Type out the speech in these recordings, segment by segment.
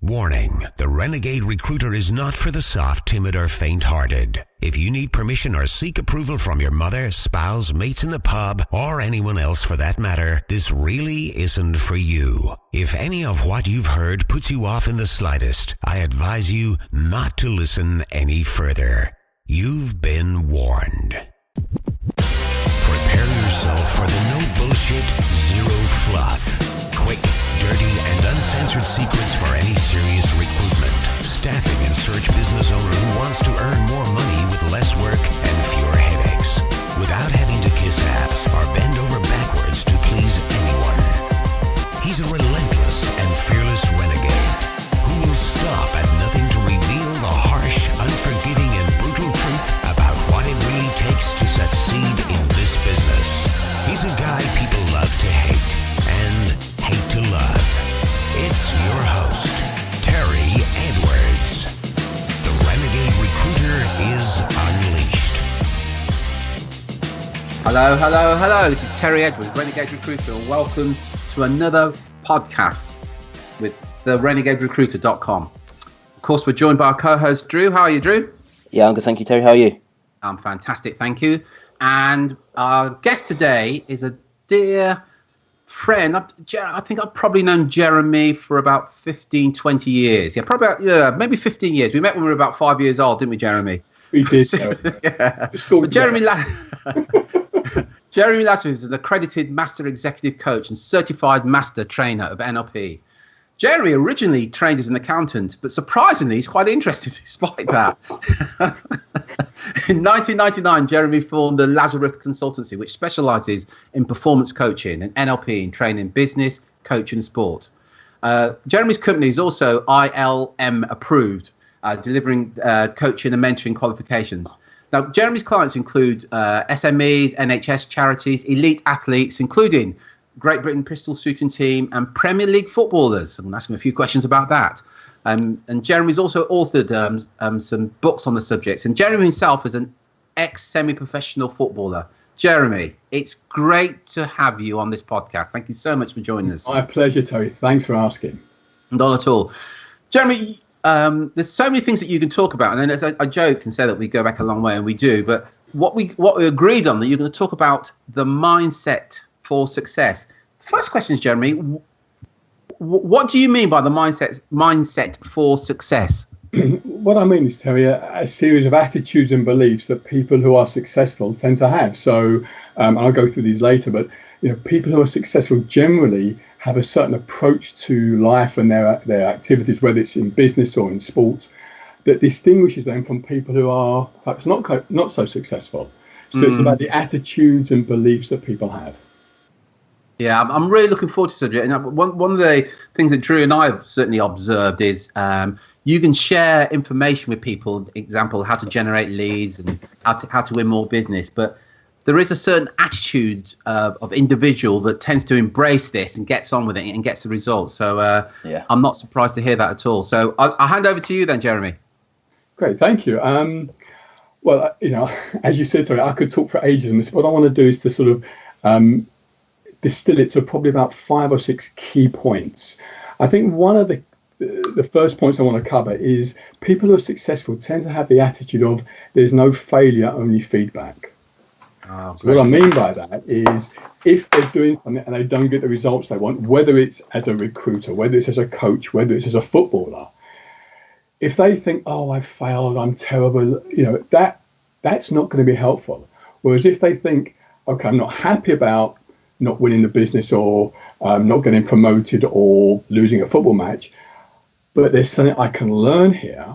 Warning, the Renegade Recruiter is not for the soft, timid, or faint-hearted. If you need permission or seek approval from your mother, spouse, mates in the pub, or anyone else for that matter, this really isn't for you. If any of what you've heard puts you off in the slightest, I advise you not to listen any further. You've been warned. Prepare yourself for the no bullshit, zero fluff. Quick, dirty, and uncensored secrets for any serious recruitment, staffing, and search business owner who wants to earn more money with less work and fewer headaches, without having to kiss ass or bend over backwards to please anyone. He's a relentless and fearless renegade who will stop at nothing to reveal the harsh, unforgiving, and brutal truth about what it really takes to succeed in this business. He's a guy people love to hate and hate to love. It's your host, Terry Edwards. The Renegade Recruiter is unleashed. Hello. This is Terry Edwards, Renegade Recruiter, and welcome to another podcast with the renegaderecruiter.com. Of course, we're joined by our co-host, Drew. How are you, Drew? Yeah, I'm good, thank you, Terry. How are you? I'm fantastic, thank you. And our guest today is a dear friend. I think I've probably known Jeremy for about 15, 20 years. Maybe 15 years. We met when we were about 5 years old, didn't we, Jeremy? We did. Yeah. Jeremy Lazarus is an accredited Master Executive Coach and Certified Master Trainer of NLP. Jeremy originally trained as an accountant, but surprisingly, he's quite interested despite that. In 1999, Jeremy formed the Lazarus consultancy, which specializes in performance coaching and NLP and training business, coaching, and sport. Jeremy's company is also ILM approved, delivering coaching and mentoring qualifications. Now, Jeremy's clients include SMEs, NHS charities, elite athletes, including Great Britain Pistol Shooting Team and Premier League footballers. I'm going to ask him a few questions about that. And Jeremy's also authored some books on the subjects. And Jeremy himself is an ex-semi-professional footballer. Jeremy, it's great to have you on this podcast. Thank you so much for joining us. My pleasure, Terry. Thanks for asking. Not at all. Jeremy, there's so many things that you can talk about. And then I joke and say that we go back a long way, and we do. But what we agreed on, that you're going to talk about the mindset for success. First question is, Jeremy, what do you mean by the mindset for success? What I mean is, Terry, a series of attitudes and beliefs that people who are successful tend to have. So I'll go through these later, but people who are successful generally have a certain approach to life and their activities, whether it's in business or in sport, that distinguishes them from people who are perhaps not so successful. So It's about the attitudes and beliefs that people have. Yeah, I'm really looking forward to the subject. And one of the things that Drew and I have certainly observed is you can share information with people, example, how to generate leads and how to win more business. But there is a certain attitude of individual that tends to embrace this and gets on with it and gets the results. So I'm not surprised to hear that at all. So I'll hand over to you then, Jeremy. Great, thank you. Well, as you said, Terry, I could talk for ages on this. What I want to do is to sort of distill it to probably about 5 or 6 key points. I think one of the first points I want to cover is people who are successful tend to have the attitude of there's no failure, only feedback. So what I mean by that is if they're doing something and they don't get the results they want, whether it's as a recruiter, whether it's as a coach, whether it's as a footballer, if they think, oh, I've failed, I'm terrible, that's not going to be helpful. Whereas if they think, okay, I'm not happy about not winning the business or not getting promoted or losing a football match, but there's something I can learn here,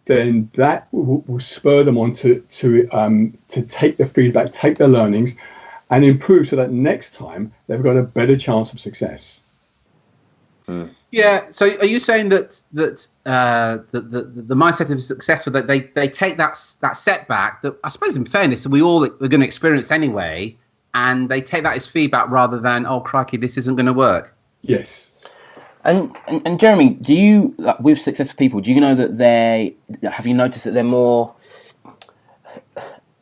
then that will spur them on to take the feedback, take the learnings and improve so that next time they've got a better chance of success. Yeah, so are you saying that the mindset of successful, that they take that setback that I suppose in fairness we all are going to experience anyway, and they take that as feedback rather than, oh, crikey, this isn't going to work? Yes. And Jeremy, do you, with successful people, do you know that have you noticed that they're more,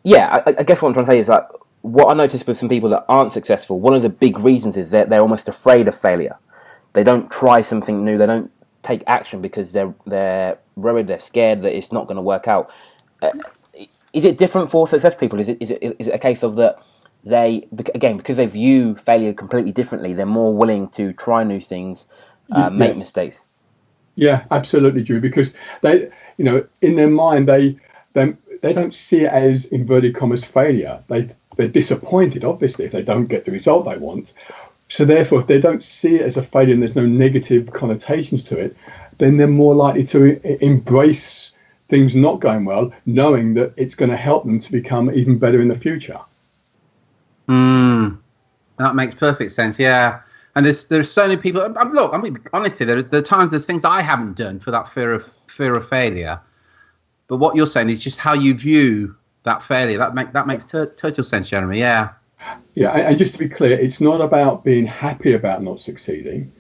I guess what I'm trying to say is that what I noticed with some people that aren't successful, one of the big reasons is that they're almost afraid of failure. They don't try something new. They don't take action because they're worried, they're scared that it's not going to work out. Is it different for successful people? Is it a case of that they, again, because they view failure completely differently, they're more willing to try new things, make mistakes? Yeah, absolutely, Drew. Because they, in their mind, they don't see it as inverted commas failure. They're disappointed, obviously, if they don't get the result they want. So therefore, if they don't see it as a failure and there's no negative connotations to it, then they're more likely to embrace things not going well, knowing that it's going to help them to become even better in the future. That makes perfect sense. Yeah. And there's so many people. Look, I mean, honestly, there are times there's things I haven't done for that fear of failure. But what you're saying is just how you view that failure. That makes total sense, Jeremy. Yeah. Yeah, and just to be clear, it's not about being happy about not succeeding,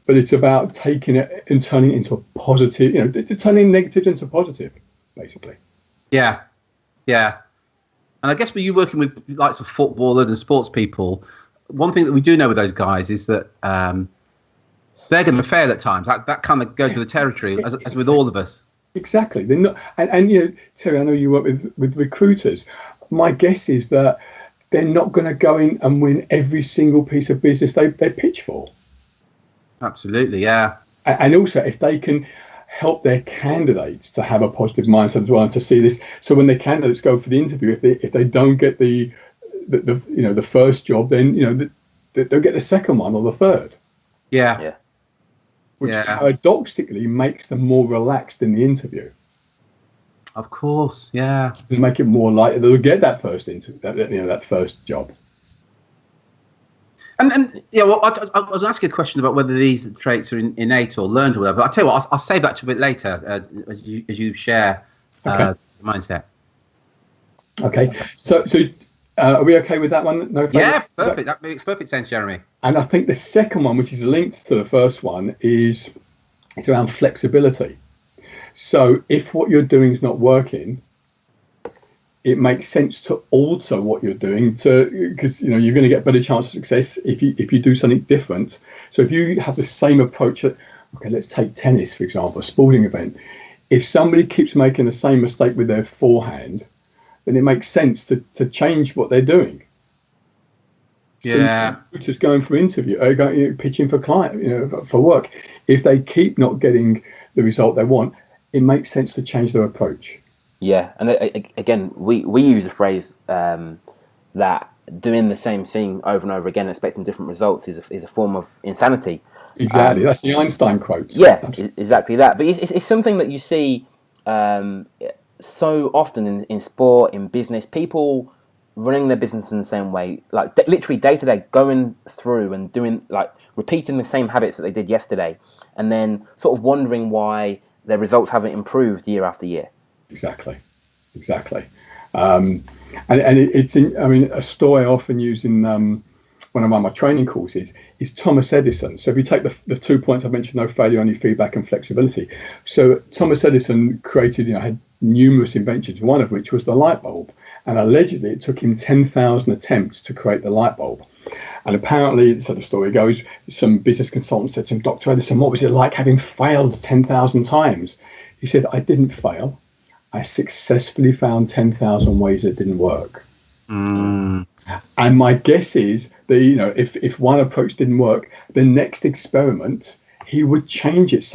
but it's about taking it and turning it into a positive. Turning negatives into positive, basically. Yeah. And I guess when you're working with lots of footballers and sports people, one thing that we do know with those guys is that they're going to fail at times. That kind of goes with the territory, as with all of us. Exactly. They're not, and Terry, I know you work with recruiters. My guess is that they're not going to go in and win every single piece of business they pitch for. Absolutely, yeah. And also, if they can help their candidates to have a positive mindset as well, and to see this, so when their candidates go for the interview, if they don't get the first job, then they'll get the second one or the third. Yeah. Which paradoxically makes them more relaxed in the interview. Of course, yeah. To make it more likely they'll get that first that first job. And well, I was asking a question about whether these traits are innate or learned or whatever. But I'll tell you what, I'll save that to a bit later as you share the mindset. Okay. So are we okay with that one? No. Yeah, perfect. That makes perfect sense, Jeremy. And I think the second one, which is linked to the first one, it's around flexibility. So if what you're doing is not working, it makes sense to alter what you're doing because you're going to get better chance of success if you do something different. So if you have the same approach, let's take tennis, for example, a sporting event. If somebody keeps making the same mistake with their forehand, then it makes sense to change what they're doing. Yeah. So just going for interview, pitching for client, for work. If they keep not getting the result they want, it makes sense to change their approach. Yeah, and again, we use the phrase that doing the same thing over and over again, expecting different results, is a form of insanity. Exactly, that's the Einstein quote. Yeah, exactly that. But it's something that you see so often in sport, in business, people running their business in the same way, like literally day to day, going through and doing, like, repeating the same habits that they did yesterday, and then sort of wondering why their results haven't improved year after year. Exactly. And it's a story I often use in one of my training courses is Thomas Edison. So if you take the 2 points I mentioned, no failure, only feedback, and flexibility. So Thomas Edison created, had numerous inventions, one of which was the light bulb. And allegedly it took him 10,000 attempts to create the light bulb. And apparently, so the story goes, some business consultant said to him, Dr. Edison, what was it like having failed 10,000 times? He said, I didn't fail. I successfully found 10,000 ways it didn't work. And my guess is that, if one approach didn't work, the next experiment, he would change it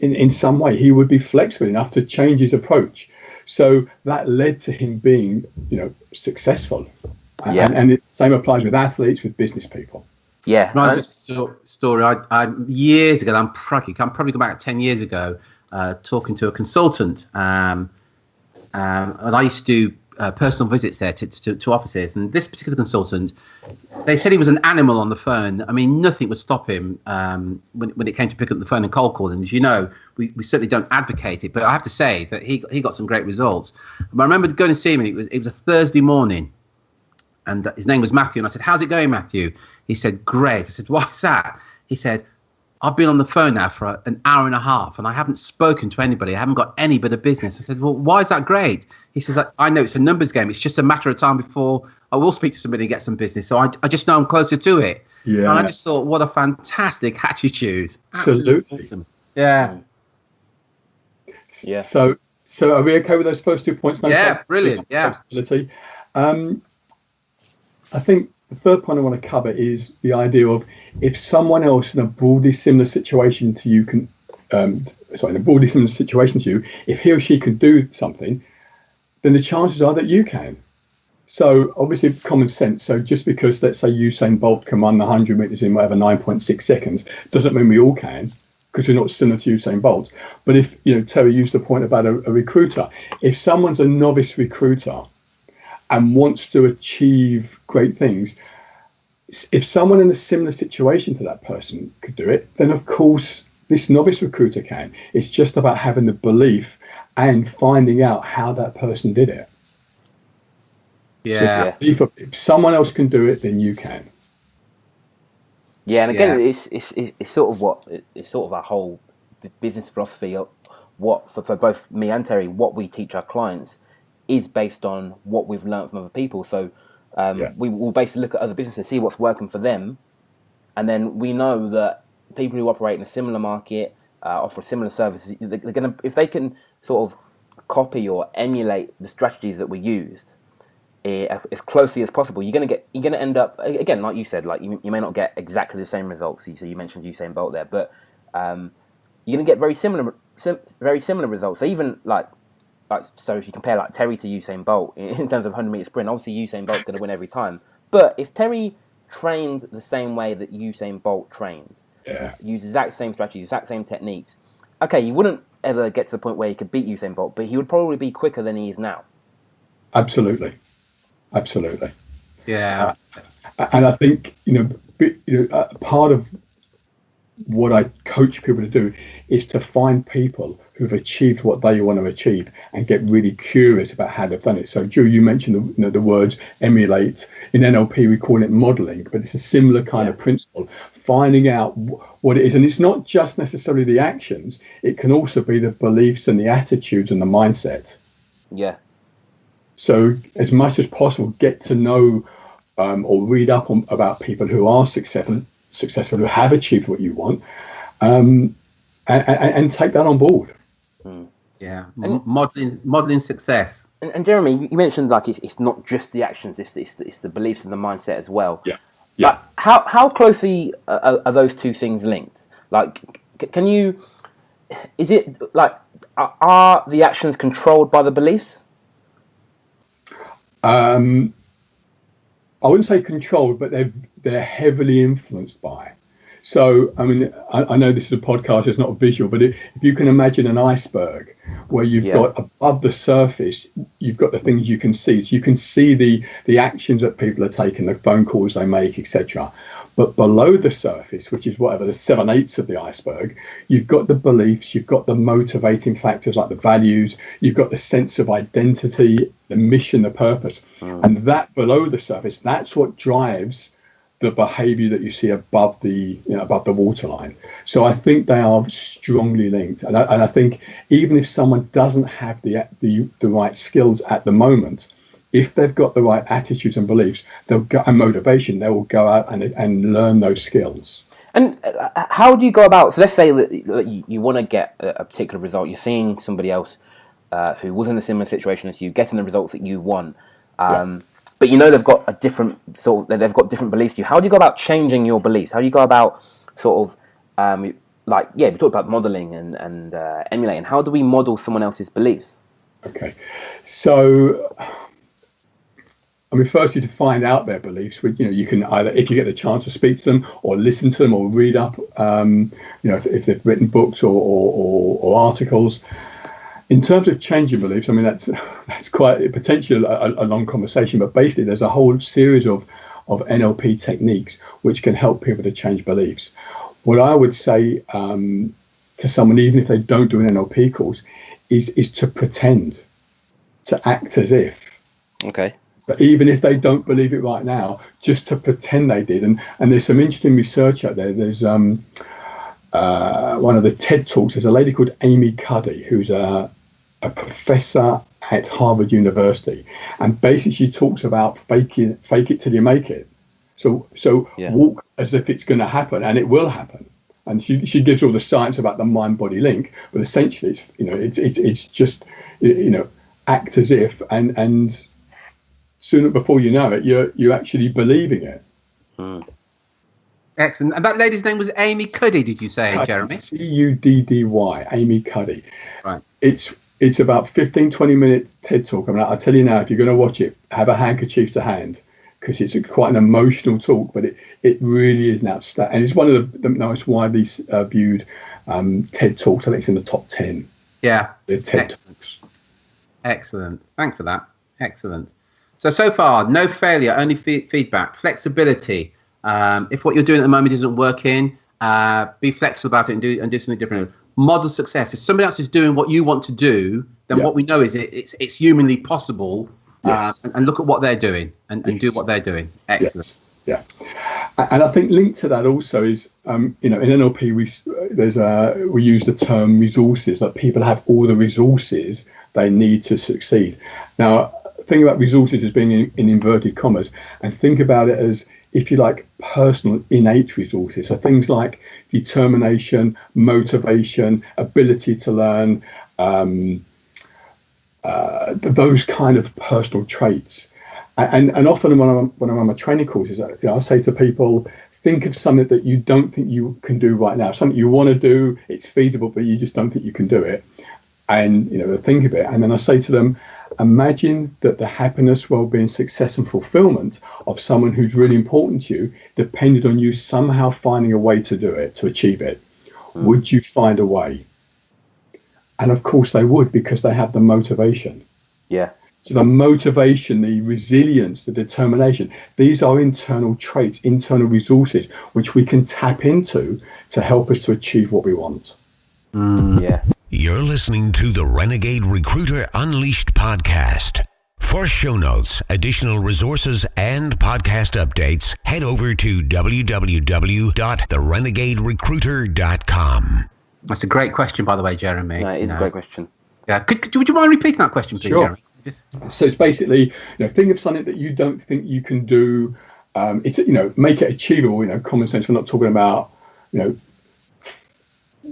in some way. He would be flexible enough to change his approach. So that led to him being, successful. Yes. And the same applies with athletes, with business people. Yeah. Story. I years ago, I'm probably going back 10 years ago, talking to a consultant. And I used to do personal visits there to offices. And this particular consultant, they said he was an animal on the phone. I mean, nothing would stop him when it came to pick up the phone and cold calling. As you know, we certainly don't advocate it. But I have to say that he got some great results. But I remember going to see him, and it was a Thursday morning. And his name was Matthew. And I said, how's it going, Matthew? He said, great. I said, why's that? He said, I've been on the phone now for an hour and a half and I haven't spoken to anybody. I haven't got any bit of business. I said, well, why is that great? He says, I know it's a numbers game. It's just a matter of time before I will speak to somebody and get some business. So I just know I'm closer to it. Yeah. And I just thought, what a fantastic attitude. Absolutely. Awesome. Yeah. Yeah. So are we okay with those first 2 points? No, Yeah, brilliant. Yeah. Flexibility. I think the third point I want to cover is the idea of if someone else in a broadly similar situation to you if he or she can do something, then the chances are that you can. So obviously common sense. So just because, let's say, Usain Bolt can run the 100 meters in whatever 9.6 seconds doesn't mean we all can, because we're not similar to Usain Bolt. But if, Terry used the point about a recruiter, if someone's a novice recruiter and wants to achieve great things, if someone in a similar situation to that person could do it, then of course this novice recruiter can. It's just about having the belief and finding out how that person did it. Yeah. So if someone else can do it, then you can. Yeah, and again, it's sort of our whole business philosophy of what for both me and Terry, what we teach our clients is based on what we've learned from other people. So we will basically look at other businesses, see what's working for them, and then we know that people who operate in a similar market, offer similar services, they're gonna, if they can sort of copy or emulate the strategies that we used as closely as possible, you're gonna end up, again, like you said, like you may not get exactly the same results. So you mentioned Usain Bolt there, but you're gonna get very similar results. So even so if you compare like Terry to Usain Bolt in terms of 100-meter sprint, obviously Usain Bolt's going to win every time. But if Terry trained the same way that Usain Bolt trained, use the exact same strategies, exact same techniques, okay, you wouldn't ever get to the point where he could beat Usain Bolt, but he would probably be quicker than he is now. Absolutely. Yeah. And I think part of what I coach people to do is to find people who've achieved what they want to achieve and get really curious about how they've done it. So, Drew, you mentioned the words emulate. In NLP, we call it modeling, but it's a similar kind of principle. Finding out what it is, and it's not just necessarily the actions; it can also be the beliefs and the attitudes and the mindset. Yeah. So, as much as possible, get to know or read up about people who are successful, who have achieved what you want, and take that on board. Yeah, modeling success. And Jeremy, you mentioned like it's not just the actions; it's the beliefs and the mindset as well. Yeah. Like, how closely are those two things linked? Like, is it like are the actions controlled by the beliefs? I wouldn't say controlled, but they're heavily influenced by. So, I mean, I know this is a podcast, it's not a visual, but if you can imagine an iceberg where you've got above the surface, you've got the things you can see. So you can see the actions that people are taking, the phone calls they make, etc. But below the surface, which is whatever the 7/8 of the iceberg, you've got the beliefs, you've got the motivating factors like the values, you've got the sense of identity, the mission, the purpose. And that below the surface, that's what drives the behavior that you see above the waterline. So I think they are strongly linked. And I think even if someone doesn't have the right skills at the moment, if they've got the right attitudes and beliefs, and motivation, they will go out and learn those skills. And how do you go about? So let's say that you want to get a particular result. You're seeing somebody else who was in a similar situation as you, getting the results that you want. But they've got they've got different beliefs to you. How do you go about changing your beliefs? How do you go about sort of we talked about modeling and emulating. How do we model someone else's beliefs? Okay, so I mean, firstly, to find out their beliefs, you can either, if you get the chance to speak to them or listen to them or read up, if they've written books or articles. In terms of changing beliefs, I mean, that's quite potentially a long conversation, but basically there's a whole series of NLP techniques which can help people to change beliefs. What I would say to someone, even if they don't do an NLP course, is to pretend, to act as if. Okay. So even if they don't believe it right now, just to pretend they did. And there's some interesting research out there. There's one of the TED Talks. There's a lady called Amy Cuddy, who's a professor at Harvard University, and basically she talks about fake it till you make it. So walk as if it's going to happen, and it will happen. and she gives all the science about the mind-body link, but essentially it's just act as if, and sooner before you know it, you're actually believing it. Excellent. And that lady's name was Amy Cuddy, did you say, Jeremy? Cuddy, Amy Cuddy. Right. It's about 15-20 minute TED talk. I mean, I'll tell you now, if you're going to watch it, have a handkerchief to hand, because it's quite an emotional talk, but it really is an outstanding, and it's one of the most widely viewed TED talks. I think it's in the top 10. Yeah. The TED talks. Excellent. Thanks for that. Excellent. So far, no failure, only feedback, flexibility. If what you're doing at the moment isn't working, be flexible about it and do something different. Model success. If somebody else is doing what you want to do, then what we know is it's humanly possible. Yes. And look at what they're doing and do what they're doing. Excellent. Yes. Yeah. And I think linked to that also is, in NLP we use the term resources, that people have all the resources they need to succeed. Now, think about resources as being in inverted commas, and think about it as, if you like, personal innate resources. So things like determination, motivation, ability to learn, those kind of personal traits. And often when I'm on my training courses, I say to people, think of something that you don't think you can do right now, something you want to do, it's feasible, but you just don't think you can do it. And think of it, and then I say to them, imagine that the happiness, well-being, success and fulfillment of someone who's really important to you depended on you somehow finding a way to do it, to achieve it. Would you find a way? And of course they would, because they have the motivation. Yeah. So the motivation, the resilience, the determination, these are internal traits, internal resources, which we can tap into to help us to achieve what we want. Yeah. You're listening to the Renegade Recruiter Unleashed podcast. For show notes, additional resources, and podcast updates, head over to www.therenegaderecruiter.com. That's a great question, by the way, Jeremy. No, it is a great question. Yeah. Would you mind repeating that question, please, Sure. Jeremy? So it's basically, think of something that you don't think you can do. It's make it achievable. Common sense. We're not talking about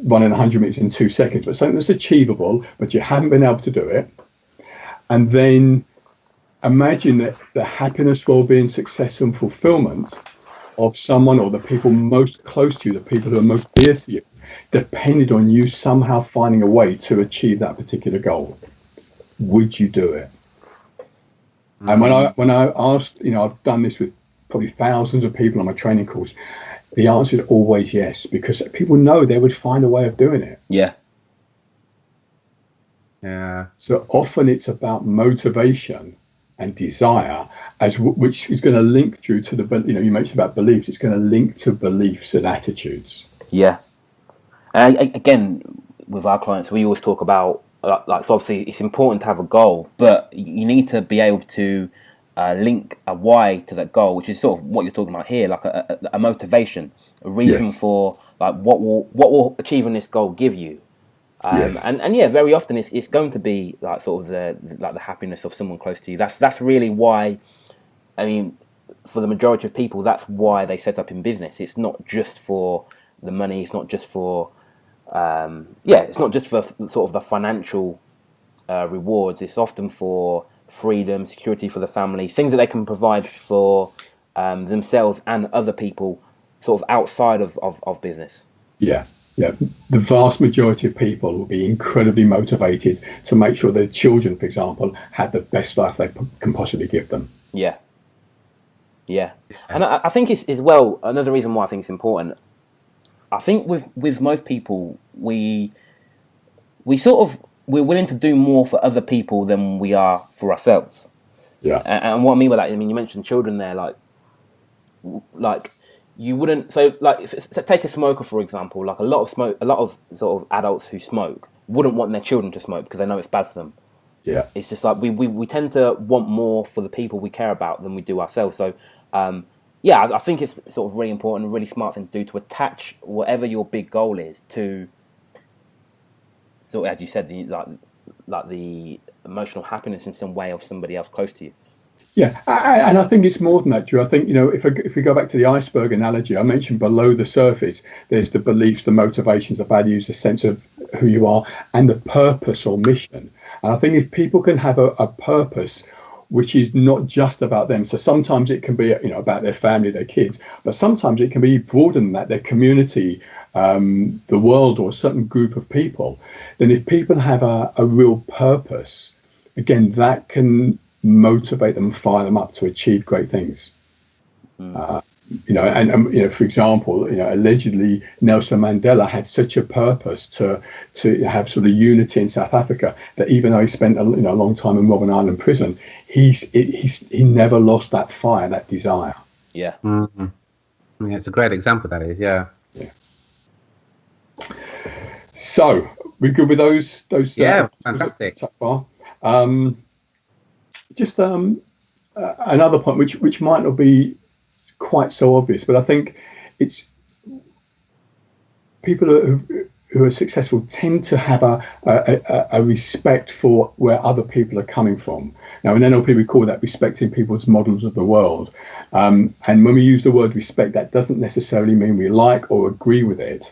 running 100 meters in 2 seconds, but something that's achievable, but you haven't been able to do it. And then imagine that the happiness, well-being, success and fulfillment of someone, or the people most close to you, the people who are most dear to you, depended on you somehow finding a way to achieve that particular goal. Would you do it? And when I asked, I've done this with probably thousands of people on my training course, the answer is always yes, because people know they would find a way of doing it. Yeah. Yeah. So often it's about motivation and desire, which is going to link through to the, you mentioned about beliefs, it's going to link to beliefs and attitudes. Yeah. And again, with our clients, we always talk about, so obviously it's important to have a goal, but you need to be able to link a why to that goal, which is sort of what you're talking about here, like a motivation, a reason for like what will achieving this goal give you. And yeah, very often it's going to be like sort of the happiness of someone close to you. That's really why, I mean, for the majority of people, that's why they set up in business. It's not just for the money. It's not just for it's not just for sort of the financial rewards. It's often for freedom, security for the family, things that they can provide for themselves and other people, sort of outside of business. Yeah. The vast majority of people will be incredibly motivated to make sure their children, for example, had the best life they can possibly give them. Yeah. And I think it's as well, another reason why I think it's important, I think with most people, we're willing to do more for other people than we are for ourselves. Yeah. And what I mean by that, I mean, you mentioned children there, like you wouldn't, so like take a smoker for example, like a lot of sort of adults who smoke wouldn't want their children to smoke because they know it's bad for them. Yeah. It's just like we tend to want more for the people we care about than we do ourselves. So I think it's sort of really important, a really smart thing to do, to attach whatever your big goal is to, sort of, as you said, the emotional happiness in some way of somebody else close to you. Yeah, and I think it's more than that, Drew. I think, if we go back to the iceberg analogy, I mentioned below the surface, there's the beliefs, the motivations, the values, the sense of who you are, and the purpose or mission. And I think if people can have a purpose which is not just about them, so sometimes it can be, about their family, their kids, but sometimes it can be broader than that, their community, the world, or a certain group of people. Then if people have a real purpose, again, that can motivate them, fire them up to achieve great things. For example, allegedly Nelson Mandela had such a purpose to have sort of unity in South Africa that even though he spent a long time in Robben Island prison, he never lost that fire, that desire. Yeah. Mm-hmm. Yeah, it's a great example. That is, yeah. So we're good with those. Yeah, fantastic. So far. Just another point, which might not be quite so obvious, but I think it's people who are successful tend to have a respect for where other people are coming from. Now, in NLP, we call that respecting people's models of the world. And when we use the word respect, that doesn't necessarily mean we like or agree with it.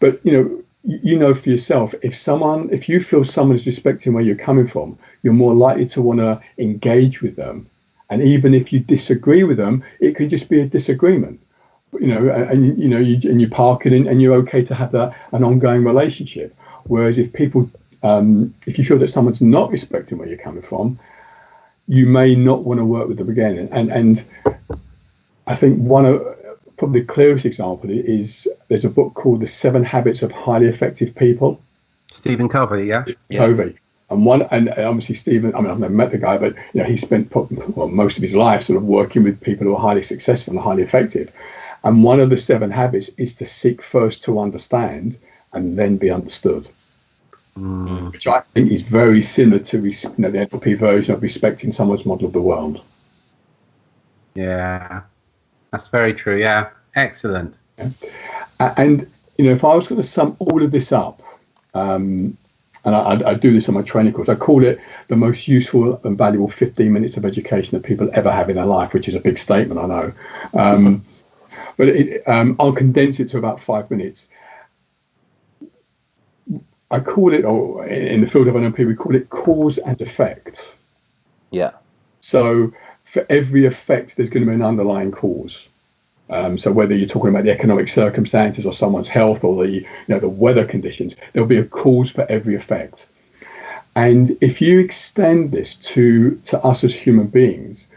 But, for yourself, if you feel someone is respecting where you're coming from, you're more likely to want to engage with them. And even if you disagree with them, it could just be a disagreement, and you park it in, and you're okay to have an ongoing relationship. Whereas if you feel that someone's not respecting where you're coming from, you may not want to work with them again. And I think one of probably the clearest example is there's a book called The 7 Habits of Highly Effective People. Stephen Covey, yeah. Covey. And obviously Stephen, I've never met the guy, but he spent most of his life sort of working with people who are highly successful and highly effective. And one of the 7 habits is to seek first to understand and then be understood, which I think is very similar to the NLP version of respecting someone's model of the world. Yeah, that's very true. Yeah, excellent. Yeah. And if I was going to sum all of this up, and I do this on my training course, I call it the most useful and valuable 15 minutes of education that people ever have in their life, which is a big statement, I know. But I'll condense it to about 5 minutes. I call it, or in the field of NLP, we call it cause and effect. Yeah. So for every effect, there's going to be an underlying cause. So whether you're talking about the economic circumstances or someone's health or the weather conditions, there'll be a cause for every effect. And if you extend this to us as human beings,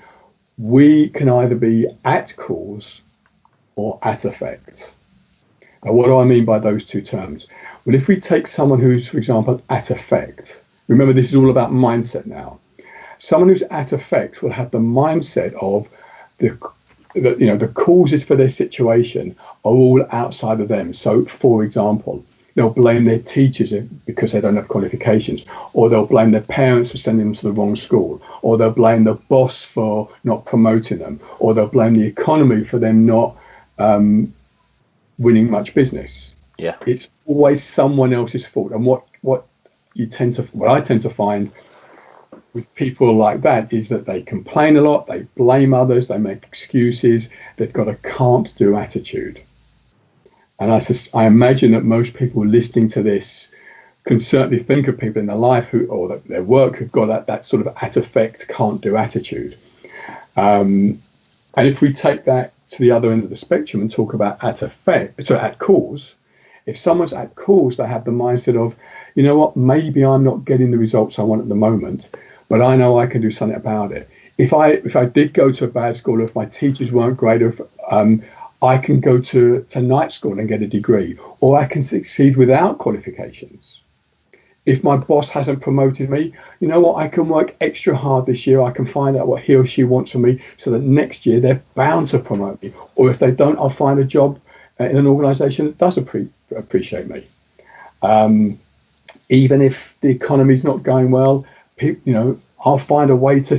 we can either be at cause or at effect. Now, what do I mean by those two terms? Well, if we take someone who's, for example, at effect, remember this is all about mindset now. Someone who's at effect will have the mindset of the causes for their situation are all outside of them. So, for example, they'll blame their teachers because they don't have qualifications, or they'll blame their parents for sending them to the wrong school, or they'll blame the boss for not promoting them, or they'll blame the economy for them not winning much business. Yeah, it's always someone else's fault. And what I tend to find with people like that is that they complain a lot, they blame others, they make excuses, they've got a can't do attitude. And I imagine that most people listening to this can certainly think of people in their life or their work who've got that sort of at effect, can't do attitude. And if we take that to the other end of the spectrum and talk about at cause, if someone's at cause, they have the mindset of, you know what, maybe I'm not getting the results I want at the moment, but I know I can do something about it. If I did go to a bad school, if my teachers weren't great, if I can go to night school and get a degree, or I can succeed without qualifications. If my boss hasn't promoted me, you know what, I can work extra hard this year. I can find out what he or she wants from me so that next year they're bound to promote me. Or if they don't, I'll find a job in an organization that does appreciate me. Even if the economy's not going well, I'll find a way to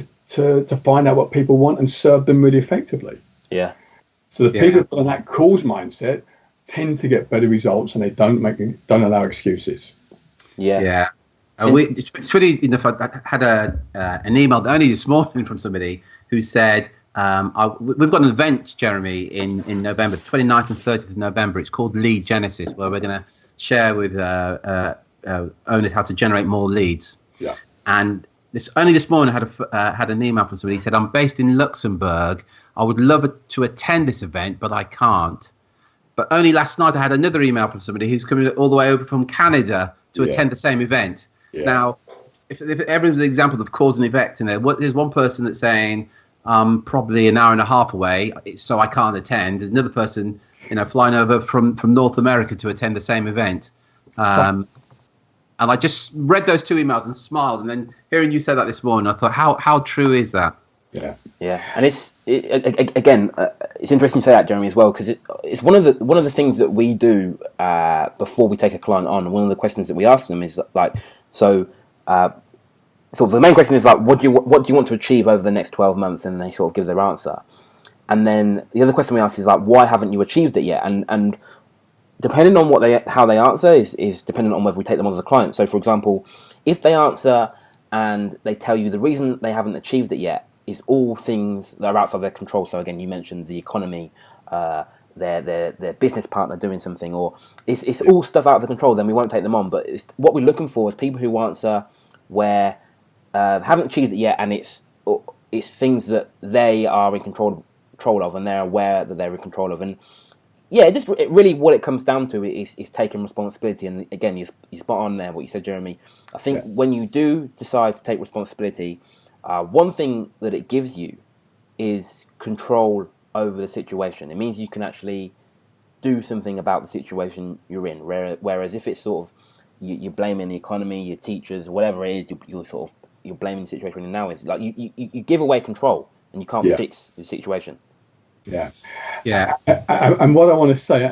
find out what people want and serve them really effectively. Yeah. So the people on that cause mindset tend to get better results, and they don't allow excuses. Yeah. It's really enough. I had an email only this morning from somebody who said, we've got an event, Jeremy, in November, 29th and 30th of November. It's called Lead Genesis, where we're going to share with owners how to generate more leads. Yeah. And this morning I had an email from somebody. He said, I'm based in Luxembourg. I would love to attend this event, but I can't. But only last night I had another email from somebody who's coming all the way over from Canada to attend the same event. Yeah. Now, if everyone's an example of cause and effect, there's one person that's saying, probably an hour and a half away, so I can't attend. There's another person, flying over from North America to attend the same event. And I just read those two emails and smiled. And then hearing you say that this morning, I thought, how true is that? Yeah. And it's interesting to say that, Jeremy, as well, because it's one of the things that we do before we take a client on. One of the questions that we ask them is like, so the main question is like, what do you want to achieve over the next 12 months? And they sort of give their answer. And then the other question we ask is like, why haven't you achieved it yet? And depending on how they answer is dependent on whether we take them on as a client. So, for example, if they answer and they tell you the reason they haven't achieved it yet is all things that are outside their control. So again, you mentioned the economy, their business partner doing something, or it's all stuff out of their control, then we won't take them on. But what we're looking for is people who answer where haven't achieved it yet, and it's things that they are in control of, and they're aware that they're in control of. And yeah, really what it comes down to is taking responsibility. And again, you're spot on there, what you said, Jeremy. I think when you do decide to take responsibility, one thing that it gives you is control over the situation. It means you can actually do something about the situation you're in. Whereas if it's sort of you're blaming the economy, your teachers, whatever it is, you're blaming the situation now. Is like you give away control and you can't fix the situation. Yeah. And what I want to say,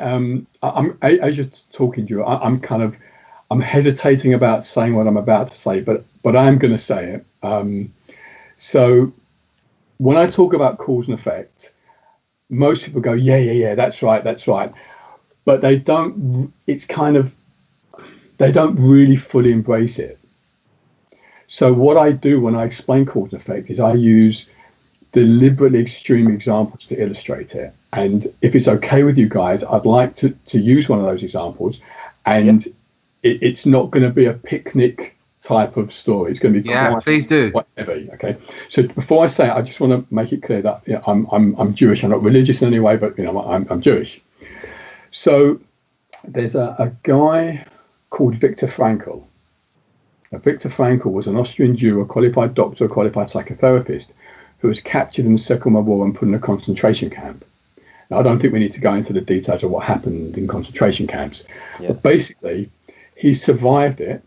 as you're talking, Drew, I'm hesitating about saying what I'm about to say, but I'm going to say it. So when I talk about cause and effect, most people go, yeah, that's right. But they don't, they don't really fully embrace it. So what I do when I explain cause and effect is I use deliberately extreme examples to illustrate it. And if it's okay with you guys, I'd like to use one of those examples. And it's not going to be a picnic type of story. It's going to be please do. Whatever. Okay. So before I say it, I just want to make it clear that I'm Jewish. I'm not religious in any way, but I'm Jewish. So there's a guy called Viktor Frankl. Now, Viktor Frankl was an Austrian Jew, a qualified doctor, a qualified psychotherapist, who was captured in the Second World War and put in a concentration camp. Now, I don't think we need to go into the details of what happened in concentration camps, but basically, he survived it.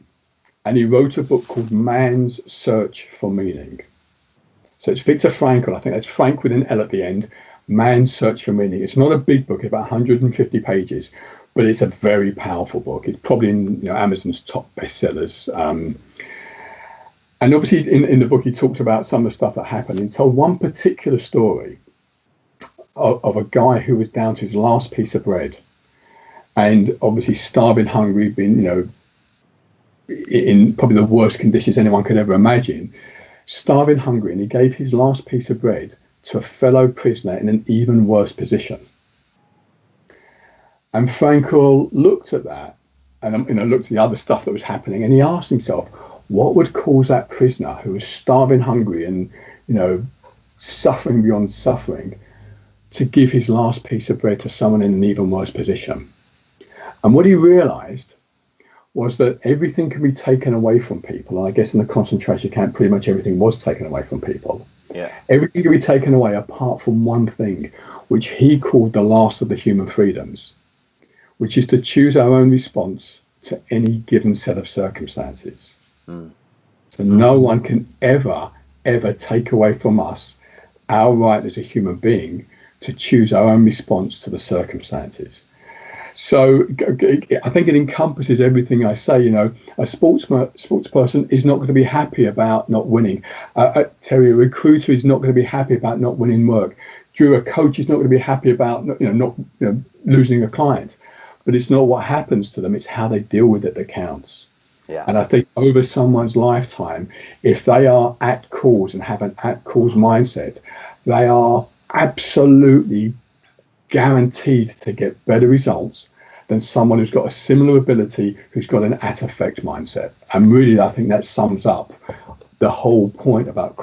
And he wrote a book called Man's Search for Meaning. So it's Viktor Frankl. I think that's Frank with an L at the end. Man's Search for Meaning. It's not a big book, it's about 150 pages, but it's a very powerful book. It's probably in Amazon's top bestsellers. And obviously in the book, he talked about some of the stuff that happened. He told one particular story of a guy who was down to his last piece of bread. And obviously starving, hungry, being, in probably the worst conditions anyone could ever imagine, starving hungry, and he gave his last piece of bread to a fellow prisoner in an even worse position. And Frankl looked at that and looked at the other stuff that was happening, and he asked himself, what would cause that prisoner who was starving hungry and suffering beyond suffering to give his last piece of bread to someone in an even worse position? And what he realized was that everything can be taken away from people. And I guess in the concentration camp, pretty much everything was taken away from people. Yeah. Everything can be taken away apart from one thing, which he called the last of the human freedoms, which is to choose our own response to any given set of circumstances. So no one can ever take away from us our right as a human being to choose our own response to the circumstances. So I think it encompasses everything I say. A sports person is not going to be happy about not winning. Terry, a recruiter is not going to be happy about not winning work. Drew, a coach is not going to be happy about not losing a client. But it's not what happens to them; it's how they deal with it that counts. Yeah. And I think over someone's lifetime, if they are at cause and have an at cause mindset, they are absolutely guaranteed to get better results than someone who's got a similar ability, who's got an at effect mindset. And really, I think that sums up the whole point about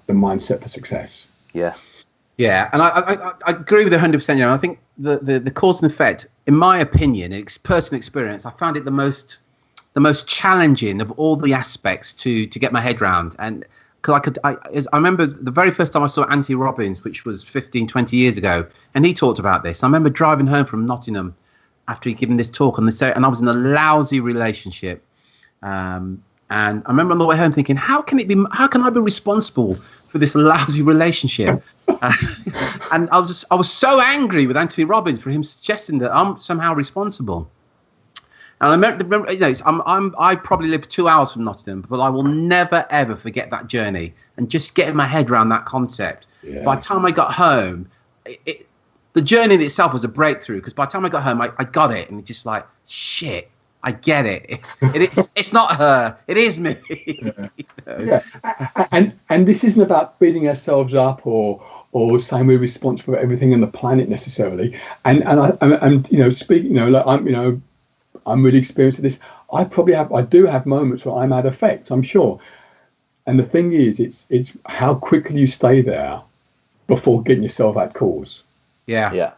the mindset for success. Yeah. Yeah, and I agree with 100%. I think the cause and effect, in my opinion, it's personal experience, I found it the most challenging of all the aspects to get my head around. And because I remember the very first time I saw Anthony Robbins, which was 15, 20 years ago, and he talked about this. I remember driving home from Nottingham after he'd given this talk on and I was in a lousy relationship. And I remember on the way home thinking, how can I be responsible for this lousy relationship? And I was so angry with Anthony Robbins for him suggesting that I'm somehow responsible. And I remember, I probably live 2 hours from Nottingham, but I will never ever forget that journey and just getting my head around that concept. Yeah. By the time I got home, the journey in itself was a breakthrough, because by the time I got home, I got it, and it's just like, shit, I get it. It's not her, it is me. Yeah. And this isn't about beating ourselves up or saying we're responsible for everything on the planet necessarily. And I'm really experienced with this. I do have moments where I'm at effect, I'm sure. And the thing is, it's how quickly you stay there before getting yourself at cause. Yeah. Yeah.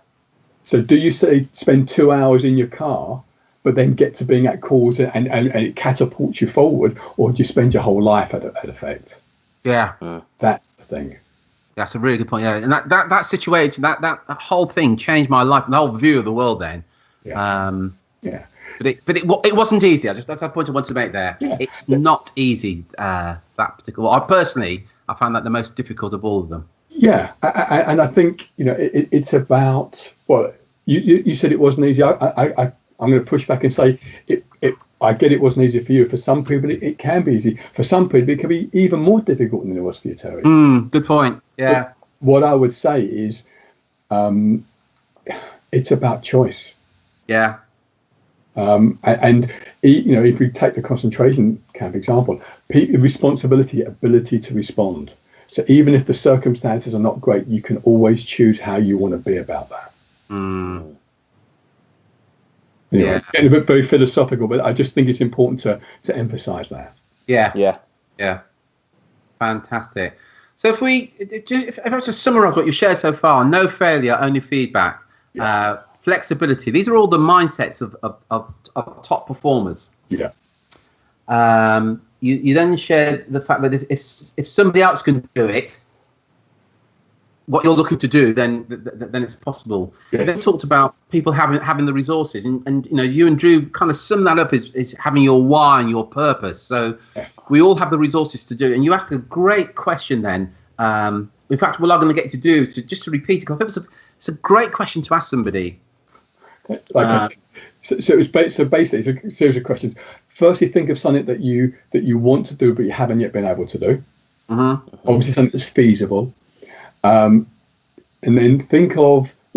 So do you spend 2 hours in your car, but then get to being at cause and it catapults you forward, or do you spend your whole life at effect? Yeah. That's the thing. That's a really good point. Yeah. And that situation, that whole thing changed my life and the whole view of the world then. Yeah. Yeah. But it wasn't easy. That's the point I wanted to make there. Yeah. It's not easy, that particular. I found that the most difficult of all of them. Yeah, and I think it's about, well, you said it wasn't easy. I'm going to push back and say I get it wasn't easy for you. For some people, it can be easy. For some people, it can be even more difficult than it was for you, Terry. Good point. Yeah. But what I would say is, it's about choice. Yeah. And if we take the concentration camp example, responsibility, ability to respond. So even if the circumstances are not great, you can always choose how you want to be about that. Anyway, getting a bit very philosophical, but I just think it's important to emphasize that. Yeah. Fantastic. So if I was to summarize what you've shared so far, no failure, only feedback, flexibility, these are all the mindsets of top performers. Yeah. You then shared the fact that if somebody else can do it, what you're looking to do, then it's possible. Yes. You then talked about people having the resources, and you and Drew kind of summed that up as having your why and your purpose. So we all have the resources to do it. And you asked a great question then. In fact, what I'm going to get to do is just to repeat it, because I think it's a great question to ask somebody. So basically, it's a series of questions. Firstly, think of something that you want to do but you haven't yet been able to do. Obviously, something that's feasible. And then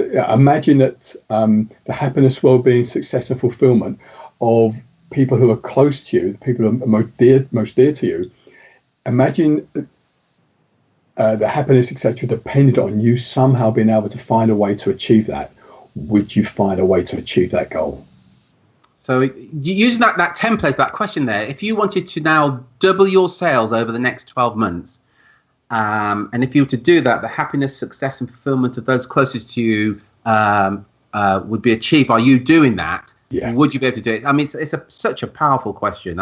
imagine that the happiness, well-being, success, and fulfillment of people who are close to you, the people who are most dear to you. Imagine the happiness, etc., depended on you somehow being able to find a way to achieve that. Would you find a way to achieve that goal? So using that template, that question there, if you wanted to now double your sales over the next 12 months, and if you were to do that, the happiness, success, and fulfillment of those closest to you would be achieved by you doing that. Yeah. Would you be able to do it? I mean, it's such a powerful question.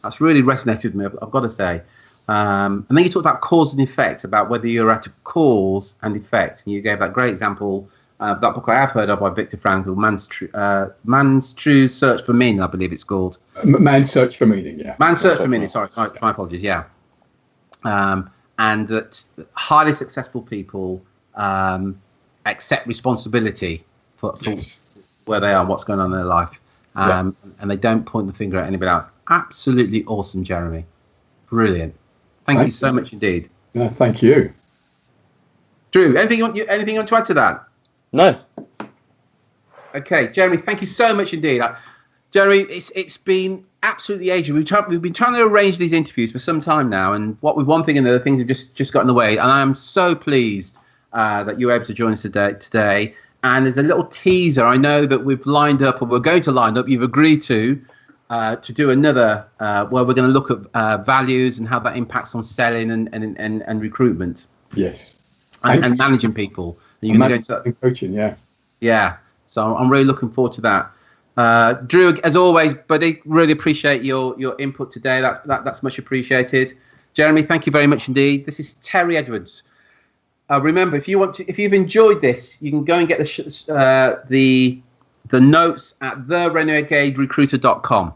That's really resonated with me, I've got to say. And then you talked about cause and effect, about whether you're at a cause and effect. And you gave that great example. That book I have heard of by Viktor Frankl, Man's True Search for Meaning, I believe it's called. Man's Search for Meaning, yeah. Man's Search for Meaning, sorry, my apologies, yeah. And that highly successful people accept responsibility for where they are, what's going on in their life. And they don't point the finger at anybody else. Absolutely awesome, Jeremy. Brilliant. Thank you so much indeed. No, thank you. Drew, anything you want to add to that? No. Okay, Jeremy, thank you so much indeed. Jeremy, it's been absolutely ages. We've been trying to arrange these interviews for some time now, and one thing and the other things have just got in the way. And I am so pleased that you were able to join us today. And there's a little teaser. I know that we've lined up, or we're going to line up. You've agreed to do another where we're going to look at values and how that impacts on selling and recruitment. Yes. And managing people. And you're going to go into that. And coaching, yeah. Yeah. So I'm really looking forward to that. Drew, as always, buddy, really appreciate your input today. That's much appreciated. Jeremy, thank you very much indeed. This is Terry Edwards. Remember, if you've enjoyed this, you can go and get the notes at therenegaderecruiter.com.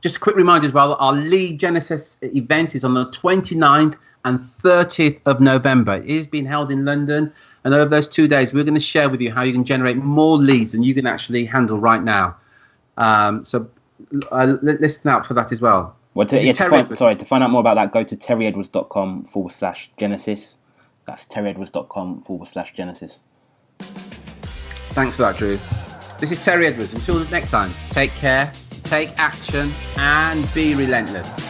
Just a quick reminder as well, our Lead Genesis event is on the 29th and 30th of November. It is being held in London, and over those 2 days, we're going to share with you how you can generate more leads than you can actually handle right now. So listen out for that as well. Well, to find out more about that, go to terryedwards.com/Genesis. That's terryedwards.com/Genesis. Thanks for that, Drew. This is Terry Edwards. Until next time, take care, take action, and be relentless.